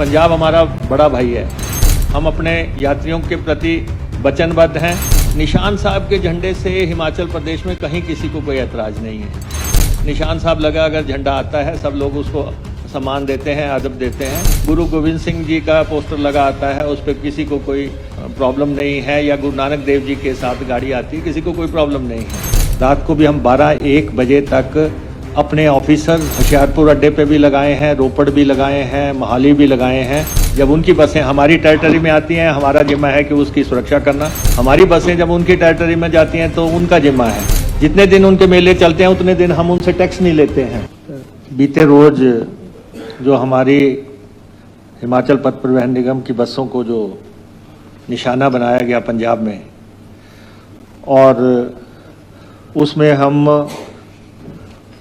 पंजाब हमारा बड़ा भाई है। हम अपने यात्रियों के प्रति वचनबद्ध हैं। निशान साहब के झंडे से हिमाचल प्रदेश में कहीं किसी को कोई ऐतराज नहीं है। निशान साहब लगा अगर झंडा आता है सब लोग उसको सम्मान देते हैं, अदब देते हैं। गुरु गोविंद सिंह जी का पोस्टर लगा आता है, उस पर किसी को कोई प्रॉब्लम नहीं है। या गुरु नानक देव जी के साथ गाड़ी आती है, किसी को कोई प्रॉब्लम नहीं है। रात को भी हम 12-1 बजे तक अपने ऑफिसर होशियारपुर अड्डे पे भी लगाए हैं, रोपड़ भी लगाए हैं, मोहाली भी लगाए हैं। जब उनकी बसें हमारी टेरिटरी में आती हैं, हमारा जिम्मा है कि उसकी सुरक्षा करना। हमारी बसें जब उनकी टेरिटरी में जाती हैं तो उनका जिम्मा है। जितने दिन उनके मेले चलते हैं उतने दिन हम उनसे टैक्स नहीं लेते हैं। बीते रोज जो हमारी हिमाचल पथ परिवहन निगम की बसों को जो निशाना बनाया गया पंजाब में, और उसमें हम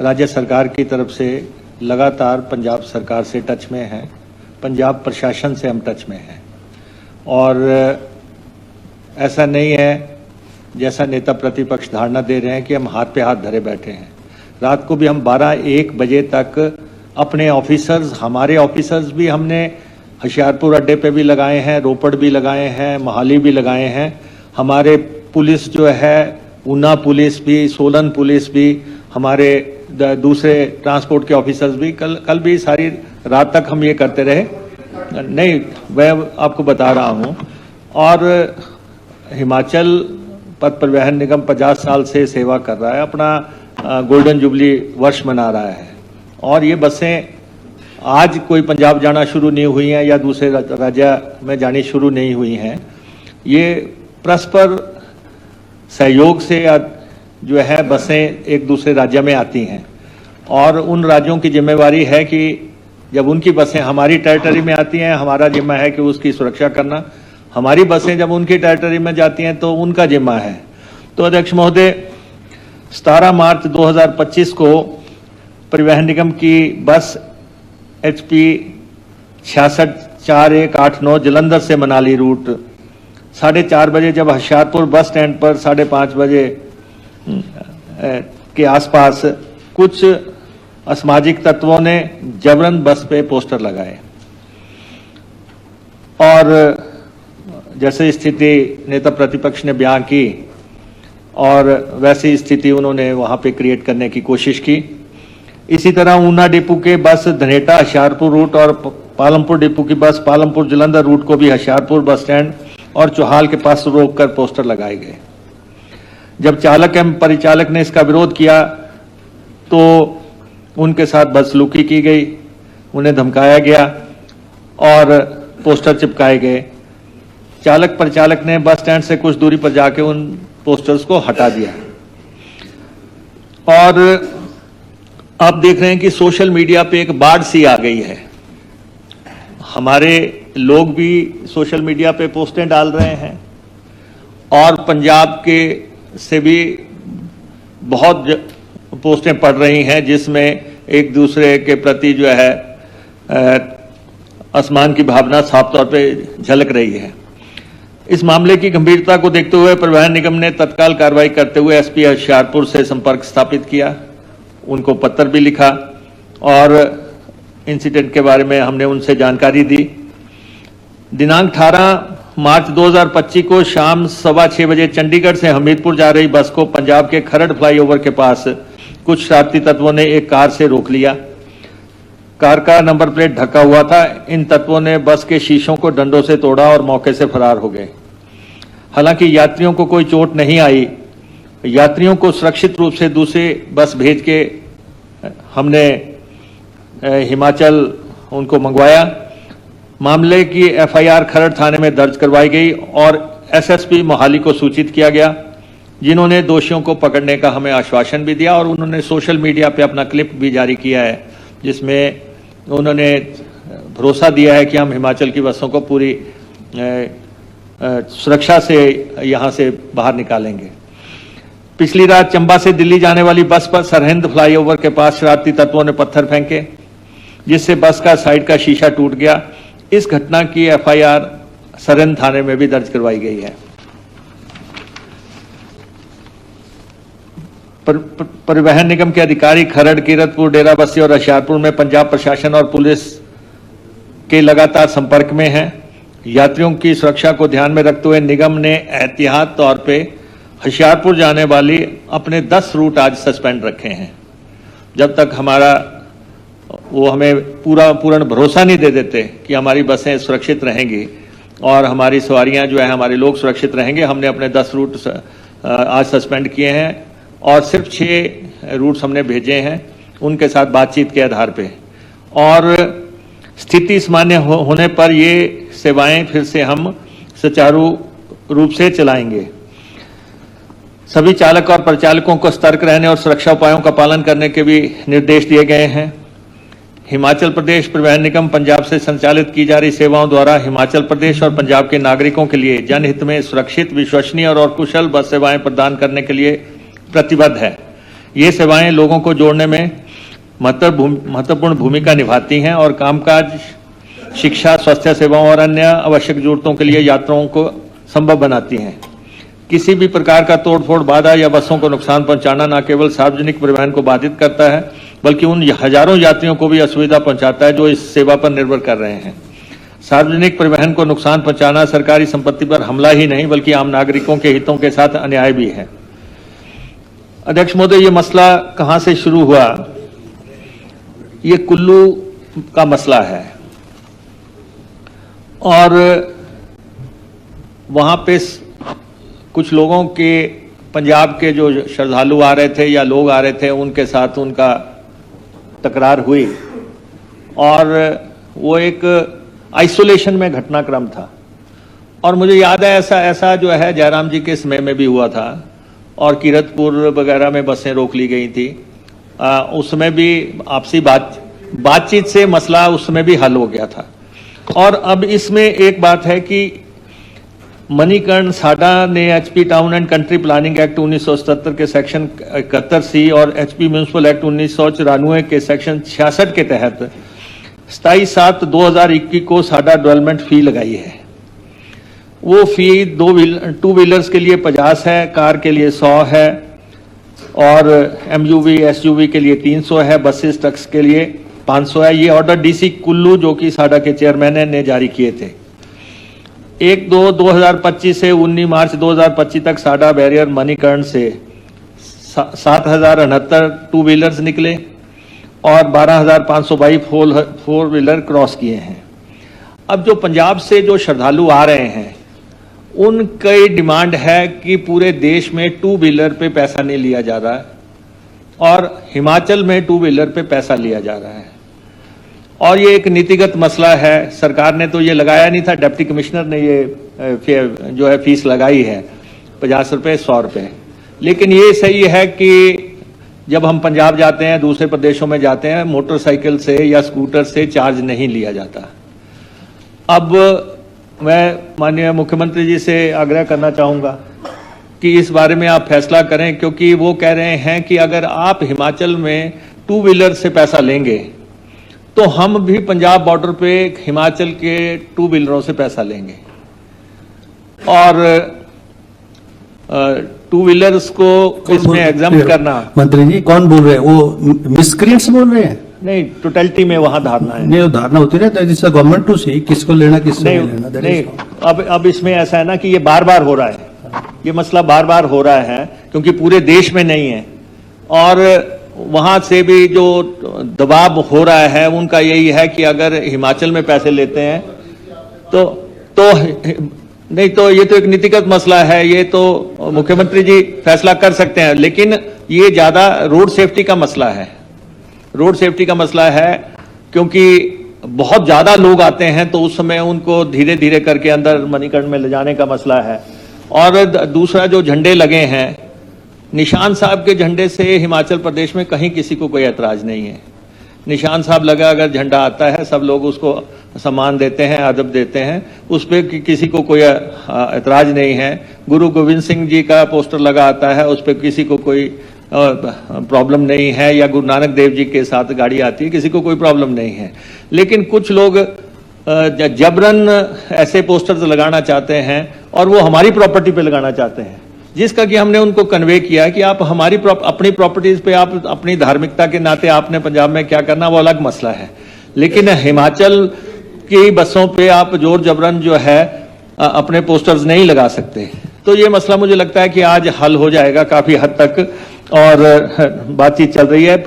राज्य सरकार की तरफ से लगातार पंजाब सरकार से टच में हैं, पंजाब प्रशासन से हम टच में हैं। और ऐसा नहीं है जैसा नेता प्रतिपक्ष धारणा दे रहे हैं कि हम हाथ पे हाथ धरे बैठे हैं। रात को भी हम 12-1 बजे तक अपने ऑफिसर्स, हमारे ऑफिसर्स भी हमने होशियारपुर अड्डे पे भी लगाए हैं, रोपड़ भी लगाए हैं, मोहाली भी लगाए हैं। हमारे पुलिस जो है, ऊना पुलिस भी, सोलन पुलिस भी, हमारे दूसरे ट्रांसपोर्ट के ऑफिसर्स भी, कल भी सारी रात तक हम ये करते रहे। नहीं, मैं आपको बता रहा हूँ। और हिमाचल पथ परिवहन निगम 50 साल से सेवा कर रहा है, अपना गोल्डन जुबली वर्ष मना रहा है। और ये बसें आज कोई पंजाब जाना शुरू नहीं हुई हैं या दूसरे राज्य में जानी शुरू नहीं हुई हैं। ये परस्पर सहयोग से जो है बसें एक दूसरे राज्य में आती हैं, और उन राज्यों की जिम्मेवारी है कि जब उनकी बसें हमारी टेरिटरी में आती हैं, हमारा जिम्मा है कि उसकी सुरक्षा करना। हमारी बसें जब उनकी टेरिटरी में जाती हैं तो उनका जिम्मा है। तो अध्यक्ष महोदय, 17 मार्च 2025 को परिवहन निगम की बस HP 664189 जलंधर से मनाली रूट 4:30 बजे जब होशियारपुर बस स्टैंड पर 5:30 बजे के आसपास कुछ असामाजिक तत्वों ने जबरन बस पे पोस्टर लगाए, और जैसे स्थिति नेता प्रतिपक्ष ने बयां की और वैसी स्थिति उन्होंने वहां पे क्रिएट करने की कोशिश की। इसी तरह ऊना डिपो के बस धनेटा होशियारपुर रूट और पालमपुर डिपो की बस पालमपुर जलंधर रूट को भी होशियारपुर बस स्टैंड और चौहाल के पास रोककर पोस्टर लगाए गए। जब चालक एवं परिचालक ने इसका विरोध किया तो उनके साथ बदसलूकी की गई, उन्हें धमकाया गया और पोस्टर चिपकाए गए। चालक परिचालक ने बस स्टैंड से कुछ दूरी पर जाके उन पोस्टर्स को हटा दिया। और आप देख रहे हैं कि सोशल मीडिया पे एक बाढ़ सी आ गई है। हमारे लोग भी सोशल मीडिया पे पोस्टें डाल रहे हैं, और पंजाब के से भी बहुत पोस्टें पड़ रही हैं जिसमें एक दूसरे के प्रति जो है असमान की भावना साफ तौर पे झलक रही है। इस मामले की गंभीरता को देखते हुए परिवहन निगम ने तत्काल कार्रवाई करते हुए SP होशियारपुर से संपर्क स्थापित किया, उनको पत्र भी लिखा और इंसिडेंट के बारे में हमने उनसे जानकारी दी। दिनांक 18 मार्च 2025 को शाम 6:15 बजे चंडीगढ़ से हमीरपुर जा रही बस को पंजाब के खरड़ फ्लाईओवर के पास कुछ शरारती तत्वों ने एक कार से रोक लिया। कार का नंबर प्लेट ढका हुआ था। इन तत्वों ने बस के शीशों को डंडों से तोड़ा और मौके से फरार हो गए। हालांकि यात्रियों को कोई चोट नहीं आई। यात्रियों को सुरक्षित रूप से दूसरी बस भेज के हमने हिमाचल उनको मंगवाया। मामले की FIR खरड़ थाने में दर्ज करवाई गई और SSP मोहाली को सूचित किया गया, जिन्होंने दोषियों को पकड़ने का हमें आश्वासन भी दिया। और उन्होंने सोशल मीडिया पे अपना क्लिप भी जारी किया है जिसमें उन्होंने भरोसा दिया है कि हम हिमाचल की बसों को पूरी सुरक्षा से यहाँ से बाहर निकालेंगे। पिछली रात चंबा से दिल्ली जाने वाली बस पर सरहिंद फ्लाईओवर के पास शरारती तत्वों ने पत्थर फेंके, जिससे बस का साइड का शीशा टूट गया। इस घटना की FIR सरहिंद थाने में भी दर्ज करवाई गई है। परिवहन निगम के अधिकारी खरड़, कीरतपुर, डेराबस्सी और होशियारपुर में पंजाब प्रशासन और पुलिस के लगातार संपर्क में हैं। यात्रियों की सुरक्षा को ध्यान में रखते हुए निगम ने एहतियात तौर पे होशियारपुर जाने वाली अपने 10 रूट आज सस्पेंड रखे हैं। जब तक वो हमें पूर्ण भरोसा नहीं दे देते कि हमारी बसें सुरक्षित रहेंगी और हमारी सवारियां जो है, हमारे लोग सुरक्षित रहेंगे, हमने अपने 10 रूट आज सस्पेंड किए हैं और सिर्फ 6 रूट्स हमने भेजे हैं उनके साथ बातचीत के आधार पे। और स्थिति सामान्य होने पर ये सेवाएं फिर से हम सुचारू रूप से चलाएंगे। सभी चालक और परिचालकों को सतर्क रहने और सुरक्षा उपायों का पालन करने के भी निर्देश दिए गए हैं। हिमाचल प्रदेश परिवहन निगम पंजाब से संचालित की जा रही सेवाओं द्वारा हिमाचल प्रदेश और पंजाब के नागरिकों के लिए जनहित में सुरक्षित, विश्वसनीय और कुशल बस सेवाएं प्रदान करने के लिए प्रतिबद्ध है। ये सेवाएं लोगों को जोड़ने में महत्वपूर्ण भूमिका निभाती हैं और कामकाज, शिक्षा, स्वास्थ्य सेवाओं और अन्य आवश्यक जरूरतों के लिए यात्राओं को संभव बनाती हैं। किसी भी प्रकार का तोड़फोड़, बाधा या बसों को नुकसान पहुंचाना न केवल सार्वजनिक परिवहन को बाधित करता है बल्कि उन हजारों यात्रियों को भी असुविधा पहुंचाता है जो इस सेवा पर निर्भर कर रहे हैं। सार्वजनिक परिवहन को नुकसान पहुंचाना सरकारी संपत्ति पर हमला ही नहीं बल्कि आम नागरिकों के हितों के साथ अन्याय भी है। अध्यक्ष महोदय, ये मसला कहां से शुरू हुआ? ये कुल्लू का मसला है और वहां पे कुछ लोगों के, पंजाब के जो श्रद्धालु आ रहे थे या लोग आ रहे थे, उनके साथ उनका तकरार हुई और वो एक आइसोलेशन में घटनाक्रम था। और मुझे याद है ऐसा जो है जयराम जी के समय में भी हुआ था और कीरतपुर वगैरह में बसें रोक ली गई थी। उसमें भी आपसी बातचीत से मसला उसमें भी हल हो गया था। और अब इसमें एक बात है कि मणिकर्ण साडा ने HP town and country planning act 1977 के सेक्शन 71C और एचपी म्यूनिसिपल एक्ट 1994 के सेक्शन 66 के तहत 27/7/2021 को साडा डेवलपमेंट फी लगाई है। वो फी 2 व्हीलर्स के लिए 50 है, कार के लिए 100 है और MUV SUV के लिए 300 है, बसेस ट्रक्स के लिए 500 है। ये ऑर्डर DC कुल्लू जो कि साडा के चेयरमैन ने जारी किए थे। 1/2/2025 से 19 मार्च 2025 तक साडा बैरियर मणिकर्ण से 7069 2 व्हीलर्स निकले और 12,522 4 व्हीलर क्रॉस किए हैं। अब जो पंजाब से जो श्रद्धालु आ रहे हैं उनकी डिमांड है कि पूरे देश में 2 व्हीलर पे पैसा नहीं लिया जा रहा है और हिमाचल में 2 व्हीलर पे पैसा लिया जा रहा है और ये एक नीतिगत मसला है। सरकार ने तो ये लगाया नहीं था, डिप्टी कमिश्नर ने ये जो है फीस लगाई है 50 रुपये 100 रुपये। लेकिन ये सही है कि जब हम पंजाब जाते हैं, दूसरे प्रदेशों में जाते हैं, मोटरसाइकिल से या स्कूटर से चार्ज नहीं लिया जाता। अब मैं माननीय मुख्यमंत्री जी से आग्रह करना चाहूँगा कि इस बारे में आप फैसला करें, क्योंकि वो कह रहे हैं कि अगर आप हिमाचल में 2 व्हीलर से पैसा लेंगे तो हम भी पंजाब बॉर्डर पे हिमाचल के 2 व्हीलरों से पैसा लेंगे और 2 व्हीलर्स को इसमें एग्जाम करना। मंत्री जी कौन बोल रहे हैं? वो मिसक्रिएंट्स बोल रहे हैं? नहीं, टोटलिटी में वहां धारणा है। नहीं, वो धारणा होती है जिससे गवर्नमेंट टू सी किसको लेना किसको नहीं लेना। नहीं, अब इसमें ऐसा है ना कि ये बार बार हो रहा है, ये मसला बार बार हो रहा है क्योंकि पूरे देश में नहीं है और वहां से भी जो दबाव हो रहा है उनका यही है कि अगर हिमाचल में पैसे लेते हैं तो नहीं, तो ये तो एक नीतिगत मसला है, ये तो मुख्यमंत्री जी फैसला कर सकते हैं। लेकिन ये ज्यादा रोड सेफ्टी का मसला है, रोड सेफ्टी का मसला है क्योंकि बहुत ज्यादा लोग आते हैं तो उस समय उनको धीरे धीरे करके अंदर मणिकर्ण में ले जाने का मसला है। और दूसरा जो झंडे लगे हैं, निशान साहब के झंडे से हिमाचल प्रदेश में कहीं किसी को कोई ऐतराज नहीं है। निशान साहब लगा अगर झंडा आता है सब लोग उसको सम्मान देते हैं, अदब देते हैं, उस पर किसी को कोई ऐतराज नहीं है। गुरु गोविंद सिंह जी का पोस्टर लगा आता है, उस पर किसी को कोई प्रॉब्लम नहीं है, या गुरु नानक देव जी के साथ गाड़ी आती है, किसी को कोई प्रॉब्लम नहीं है। लेकिन कुछ लोग जबरन ऐसे पोस्टर्स लगाना चाहते हैं और वो हमारी प्रॉपर्टी पे लगाना चाहते हैं, जिसका कि हमने उनको कन्वे किया कि आप हमारी अपनी प्रॉपर्टीज पे आप अपनी धार्मिकता के नाते आपने पंजाब में क्या करना वो अलग मसला है। लेकिन हिमाचल की बसों पे आप जोर जबरन जो है अपने पोस्टर्स नहीं लगा सकते। तो ये मसला मुझे लगता है कि आज हल हो जाएगा काफी हद तक, और बातचीत चल रही है।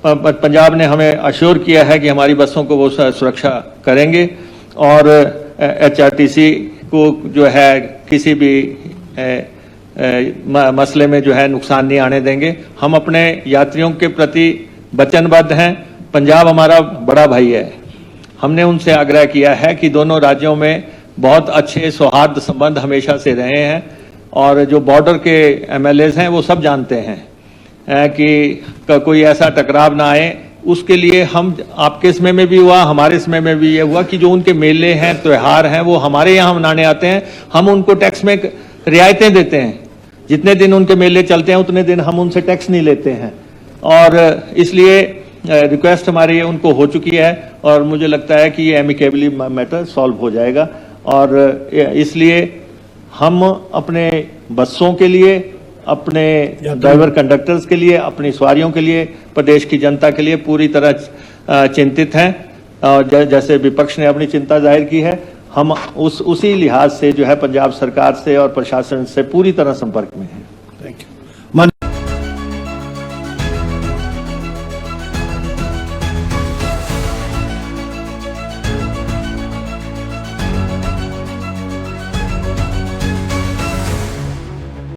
पंजाब ने हमें अश्योर किया है कि हमारी बसों को वो सुरक्षा करेंगे और HRTC को जो है किसी भी मसले में जो है नुकसान नहीं आने देंगे। हम अपने यात्रियों के प्रति वचनबद्ध हैं। पंजाब हमारा बड़ा भाई है। हमने उनसे आग्रह किया है कि दोनों राज्यों में बहुत अच्छे सौहार्द संबंध हमेशा से रहे हैं, और जो बॉर्डर के MLAs हैं वो सब जानते हैं कि कोई ऐसा टकराव ना आए। उसके लिए हम, आपके समय में भी हुआ, हमारे समय में भी ये हुआ कि जो उनके मेले हैं, त्योहार हैं, वो हमारे यहाँ मनाने आते हैं, हम उनको टैक्स में रियायतें देते हैं। जितने दिन उनके मेले चलते हैं उतने दिन हम उनसे टैक्स नहीं लेते हैं, और इसलिए रिक्वेस्ट हमारी उनको हो चुकी है, और मुझे लगता है कि ये एमिकेबली मैटर सॉल्व हो जाएगा। और इसलिए हम अपने बसों के लिए, अपने ड्राइवर कंडक्टर्स के लिए, अपनी सवारियों के लिए, प्रदेश की जनता के लिए पूरी तरह चिंतित हैं। और जैसे विपक्ष ने अपनी चिंता जाहिर की है, हम उसी लिहाज से जो है पंजाब सरकार से और प्रशासन से पूरी तरह संपर्क में हैं।